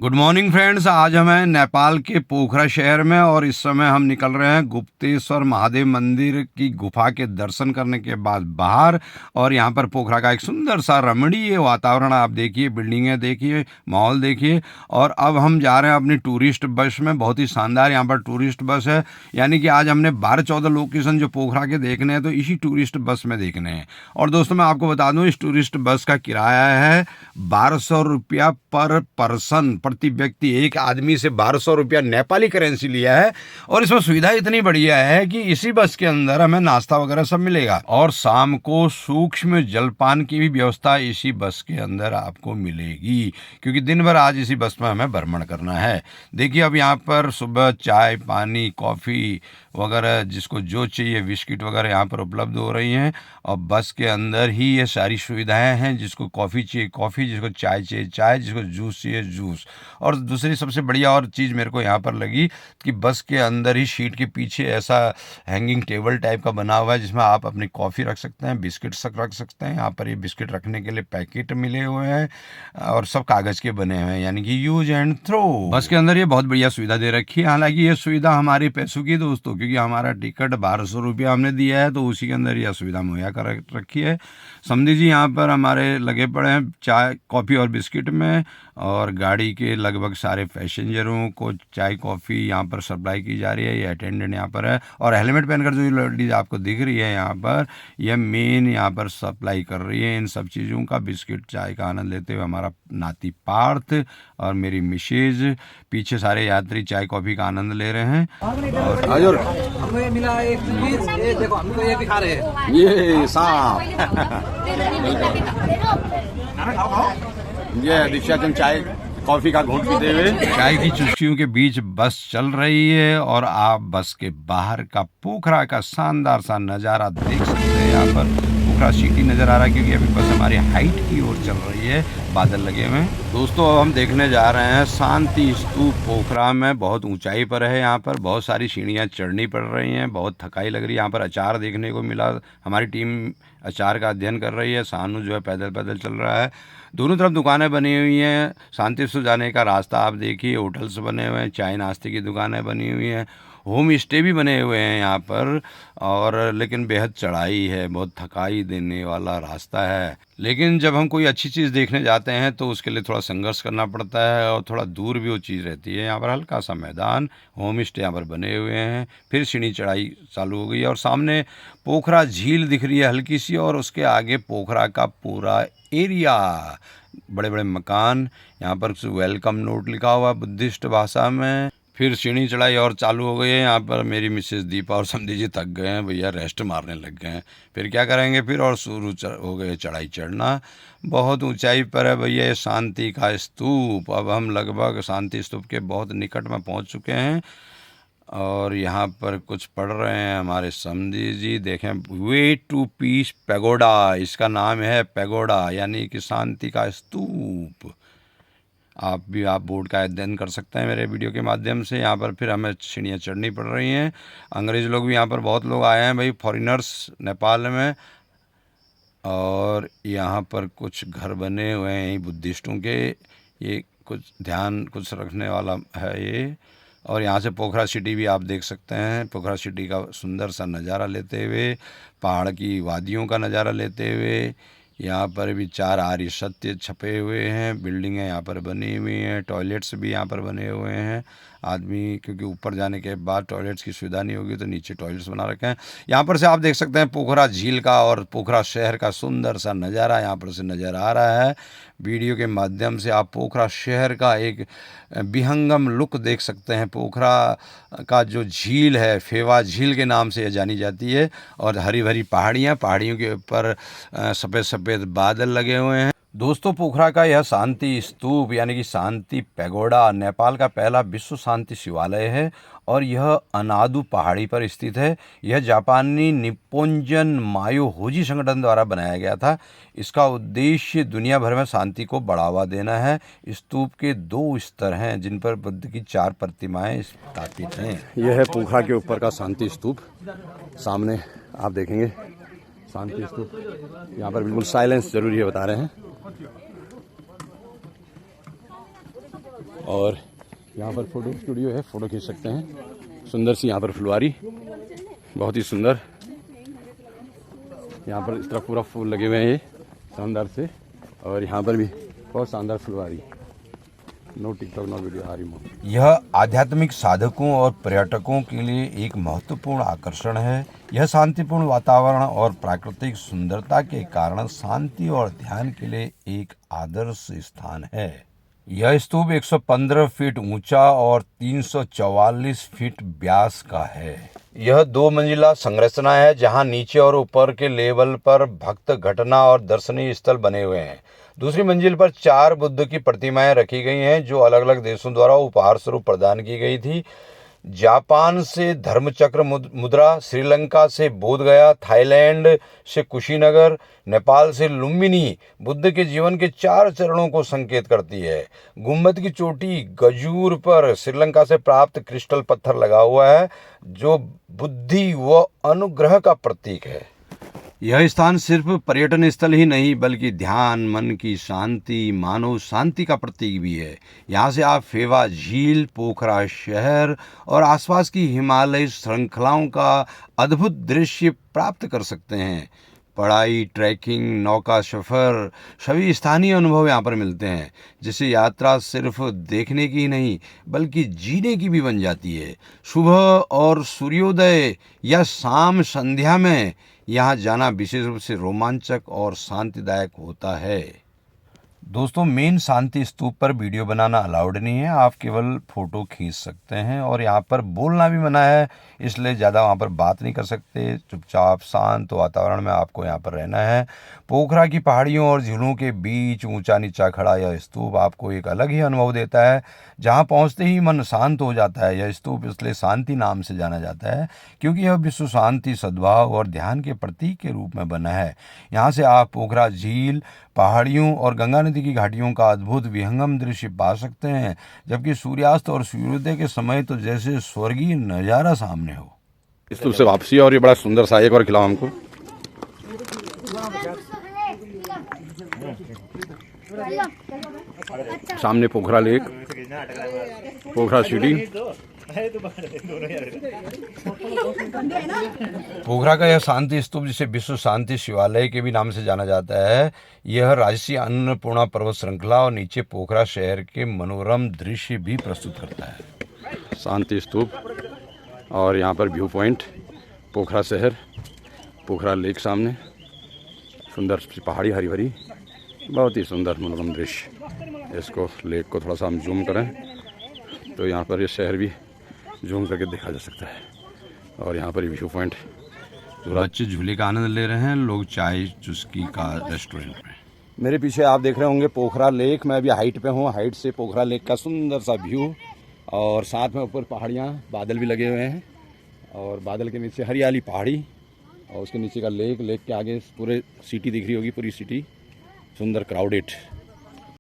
Good morning friends. आज हम हैं नेपाल के पोखरा शहर में और इस समय हम निकल रहे हैं गुप्तेश्वर महादेव मंदिर की गुफा के दर्शन करने के बाद बाहर। और यहाँ पर पोखरा का एक सुंदर सा रमणीय वातावरण आप देखिए, बिल्डिंगें देखिए, माहौल देखिए। और अब हम जा रहे हैं अपनी टूरिस्ट बस में। बहुत ही शानदार यहाँ पर टूरिस्ट बस है, यानी कि आज हमने 12-14 लोकेशन जो पोखरा के देखने हैं तो इसी टूरिस्ट बस में देखने हैं। और दोस्तों मैं आपको बता दूँ, इस टूरिस्ट बस का किराया है 1200 रुपया पर पर्सन, प्रति व्यक्ति। एक आदमी से 1200 रुपया नेपाली करेंसी लिया है। और इसमें सुविधा इतनी बढ़िया है कि इसी बस के अंदर हमें नाश्ता वगैरह सब मिलेगा और शाम को सूक्ष्म जलपान की भी व्यवस्था इसी बस के अंदर आपको मिलेगी, क्योंकि दिन भर आज इसी बस में हमें भ्रमण करना है। देखिए अब यहाँ पर सुबह चाय, पानी, कॉफ़ी वगैरह जिसको जो चाहिए, बिस्किट वगैरह यहाँ पर उपलब्ध हो रही हैं। और बस के अंदर ही ये सारी सुविधाएं हैं। जिसको कॉफ़ी चाहिए कॉफ़ी, जिसको चाय चाहिए चाय, जिसको जूस चाहिए जूस। और दूसरी सबसे बढ़िया और चीज़ मेरे को यहाँ पर लगी कि बस के अंदर ही सीट के पीछे ऐसा हैंगिंग टेबल टाइप का बना हुआ है जिसमें आप अपनी कॉफ़ी रख सकते हैं, बिस्किट रख सकते हैं। यहाँ पर ये बिस्किट रखने के लिए पैकेट मिले हुए हैं और सब कागज़ के बने हुए हैं, यानी कि यूज एंड थ्रो। बस के अंदर ये बहुत बढ़िया सुविधा दे रखी है। हालांकि ये सुविधा हमारे पैसों की दोस्तों, क्योंकि हमारा टिकट 1200 रुपया हमने दिया है तो उसी के अंदर यह सुविधा मुहैया कर रखी है। समझी जी यहाँ पर हमारे लगे पड़े हैं चाय, कॉफ़ी और बिस्किट में। और गाड़ी के लगभग सारे पैसेंजरों को चाय कॉफ़ी यहाँ पर सप्लाई की जा रही है। ये अटेंडेंट यहाँ पर है और हेलमेट पहनकर जो लेडीज आपको दिख रही है यहाँ पर, यह मेन यहाँ पर सप्लाई कर रही है इन सब चीज़ों का। बिस्किट चाय का आनंद लेते हुए हमारा नाती पार्थ और मेरी मिसेज, पीछे सारे यात्री चाय कॉफ़ी का आनंद ले रहे हैं। और हमको ये मिला एक चीज, ये देखो हमको ये दिखा रहे हैं, ये सांप ये दीक्षा चंद चाय कॉफी का घूंट पीते हुए चाय की चुस्कियों के बीच बस चल रही है और आप बस के बाहर का पोखरा का शानदार सा नज़ारा देख सकते हैं। यहाँ पर पोखरा सिटी नज़र आ रहा है, क्योंकि अभी बस हमारी हाइट की ओर चल रही है, बादल लगे हुए हैं। दोस्तों अब हम देखने जा रहे हैं शांति स्तूप पोखरा में। बहुत ऊंचाई पर है, यहाँ पर बहुत सारी सीढ़ियाँ चढ़नी पड़ रही हैं, बहुत थकाई लग रही है। यहाँ पर अचार देखने को मिला, हमारी टीम अचार का अध्ययन कर रही है। सानू जो है पैदल पैदल चल रहा है। दोनों तरफ दुकानें बनी हुई हैं। शांति स्तूप जाने का रास्ता आप देखिए, होटल्स बने हुए हैं, चाय नाश्ते की दुकानें बनी हुई हैं, होम स्टे भी बने हुए हैं यहाँ पर। और लेकिन बेहद चढ़ाई है, बहुत थकाई देने वाला रास्ता है। लेकिन जब हम कोई अच्छी चीज़ देखने जाते हैं तो उसके लिए थोड़ा संघर्ष करना पड़ता है और थोड़ा दूर भी वो चीज़ रहती है। यहाँ पर हल्का सा मैदान, होम स्टे यहाँ पर बने हुए हैं। फिर सीढ़ी चढ़ाई चालू हो गई है और सामने पोखरा झील दिख रही है हल्की सी, और उसके आगे पोखरा का पूरा एरिया, बड़े बड़े मकान। यहाँ पर वेलकम नोट लिखा हुआ है बुद्धिस्ट भाषा में। फिर सीढ़ी चढ़ाई और चालू हो गई है। यहाँ पर मेरी मिसेस दीपा और समझी जी थक गए हैं भैया, रेस्ट मारने लग गए हैं। फिर क्या करेंगे, फिर और शुरू हो गए चढ़ाई चढ़ना। बहुत ऊंचाई पर है भैया ये शांति का स्तूप। अब हम लगभग शांति स्तूप के बहुत निकट में पहुँच चुके हैं और यहाँ पर कुछ पढ़ रहे हैं हमारे समझी जी। देखें, वे टू पीस पैगोडा, इसका नाम है पैगोडा, यानी कि शांति का स्तूप। आप बोर्ड का अध्ययन कर सकते हैं मेरे वीडियो के माध्यम से। यहाँ पर फिर हमें सीढ़ियाँ चढ़नी पड़ रही हैं। अंग्रेज़ लोग भी यहाँ पर बहुत लोग आए हैं भाई, फॉरेनर्स नेपाल में। और यहाँ पर कुछ घर बने हुए हैं बुद्धिस्टों के, ये कुछ ध्यान कुछ रखने वाला है ये। और यहाँ से पोखरा सिटी भी आप देख सकते हैं। पोखरा सिटी का सुंदर सा नज़ारा लेते हुए, पहाड़ की वादियों का नज़ारा लेते हुए। यहाँ पर भी 4 आर्य सत्य छपे हुए हैं, बिल्डिंगें यहाँ पर बनी हुई हैं, टॉयलेट्स भी यहाँ पर बने हुए हैं। आदमी क्योंकि ऊपर जाने के बाद टॉयलेट्स की सुविधा नहीं होगी तो नीचे टॉयलेट्स बना रखे हैं। यहाँ पर से आप देख सकते हैं पोखरा झील का और पोखरा शहर का सुंदर सा नज़ारा यहाँ पर से नज़र आ रहा है। वीडियो के माध्यम से आप पोखरा शहर का एक विहंगम लुक देख सकते हैं। पोखरा का जो झील है, फेवा झील के नाम से यह जानी जाती है। और हरी भरी पहाड़ियाँ, पहाड़ियों के ऊपर सफ़ेद सफ़ेद बादल लगे हुए हैं। दोस्तों पोखरा का यह शांति स्तूप यानी कि शांति पैगोडा नेपाल का पहला विश्व शांति शिवालय है और यह अनादु पहाड़ी पर स्थित है। यह जापानी निप्पोंजन मायोहोजी संगठन द्वारा बनाया गया था। इसका उद्देश्य दुनिया भर में शांति को बढ़ावा देना है। स्तूप के 2 स्तर हैं जिन पर बुद्ध की 4 प्रतिमाएं स्थापित हैं। यह है पोखरा के ऊपर का शांति स्तूप। सामने आप देखेंगे शांति स्तूप। यहाँ पर बिल्कुल साइलेंस जरूरी है, बता रहे हैं। और यहाँ पर फोटो स्टूडियो है, फ़ोटो खींच सकते हैं। सुंदर सी यहाँ पर फुलवारी, बहुत ही सुंदर। यहाँ पर इस तरफ पूरा फूल लगे हुए हैं ये शानदार से, और यहाँ पर भी बहुत शानदार फुलवारी। नो टिकटॉक नो वीडियो हारी मो। यह आध्यात्मिक साधकों और पर्यटकों के लिए एक महत्वपूर्ण आकर्षण है। यह शांतिपूर्ण वातावरण और प्राकृतिक सुंदरता के कारण शांति और ध्यान के लिए एक आदर्श स्थान है। यह स्तूप 115 फीट ऊंचा और 344 फीट व्यास का है। यह 2 मंजिला संरचना है, जहां नीचे और ऊपर के लेवल पर भक्त घटना और दर्शनीय स्थल बने हुए हैं। दूसरी मंजिल पर 4 बुद्ध की प्रतिमाएं रखी गई हैं, जो अलग अलग देशों द्वारा उपहार स्वरूप प्रदान की गई थी। जापान से धर्मचक्र मुद्रा, श्रीलंका से बोधगया, थाईलैंड से कुशीनगर, नेपाल से लुम्बिनी बुद्ध के जीवन के 4 चरणों को संकेत करती है। गुम्बद की चोटी गजूर पर श्रीलंका से प्राप्त क्रिस्टल पत्थर लगा हुआ है, जो बुद्धि व अनुग्रह का प्रतीक है। यह स्थान सिर्फ पर्यटन स्थल ही नहीं, बल्कि ध्यान, मन की शांति, मानव शांति का प्रतीक भी है। यहाँ से आप फेवा झील, पोखरा शहर और आसपास की हिमालय श्रृंखलाओं का अद्भुत दृश्य प्राप्त कर सकते हैं। पढ़ाई, ट्रैकिंग, नौका सफर, सभी स्थानीय अनुभव यहाँ पर मिलते हैं, जिससे यात्रा सिर्फ देखने की नहीं बल्कि जीने की भी बन जाती है। सुबह और सूर्योदय या शाम संध्या में यहाँ जाना विशेष रूप से रोमांचक और शांतिदायक होता है। दोस्तों, मेन शांति स्तूप पर वीडियो बनाना अलाउड नहीं है, आप केवल फ़ोटो खींच सकते हैं और यहाँ पर बोलना भी मना है, इसलिए ज़्यादा वहाँ पर बात नहीं कर सकते। चुपचाप शांत वातावरण में आपको यहाँ पर रहना है। पोखरा की पहाड़ियों और झीलों के बीच ऊंचा नीचा खड़ा यह स्तूप आपको एक अलग ही अनुभव देता है, जहाँ पहुँचते ही मन शांत हो जाता है। यह स्तूप इसलिए शांति नाम से जाना जाता है क्योंकि यह विश्व शांति, सद्भाव और ध्यान के प्रतीक के रूप में बना है। यहाँ से आप पोखरा झील, पहाड़ियों और गंगा नदी की घाटियों का अद्भुत विहंगम दृश्य पा सकते हैं, जबकि सूर्यास्त और सूर्योदय के समय तो जैसे स्वर्गीय नज़ारा सामने हो। स्तूप से वापसी, और ये बड़ा सुंदर सा, एक बार खिलाओ हमको। सामने पोखरा लेक, पोखरा सिटी। पोखरा का यह शांति स्तूप, जिसे विश्व शांति शिवालय के भी नाम से जाना जाता है, यह राजसी अन्नपूर्णा पर्वत श्रृंखला और नीचे पोखरा शहर के मनोरम दृश्य भी प्रस्तुत करता है। शांति स्तूप, और यहाँ पर व्यू पॉइंट, पोखरा शहर, पोखरा लेक सामने, सुंदर पहाड़ी हरी भरी, बहुत ही सुंदर मनोरम दृश्य। इसको लेक को थोड़ा सा हम जूम करें तो यहाँ पर ये शहर भी जूम करके देखा जा सकता है। और यहाँ पर व्यू पॉइंट, बच्चे झूले का आनंद ले रहे हैं, लोग चाय चुस्की का रेस्टोरेंट में। मेरे पीछे आप देख रहे होंगे पोखरा लेक। मैं अभी हाइट पे हूँ, हाइट से पोखरा लेक का सुंदर सा व्यू, और साथ में ऊपर पहाड़ियाँ, बादल भी लगे हुए हैं, और बादल के नीचे हरियाली पहाड़ी, और उसके नीचे का लेक, लेक के आगे पूरे सिटी दिख रही होगी, पूरी सिटी सुंदर क्राउडेड।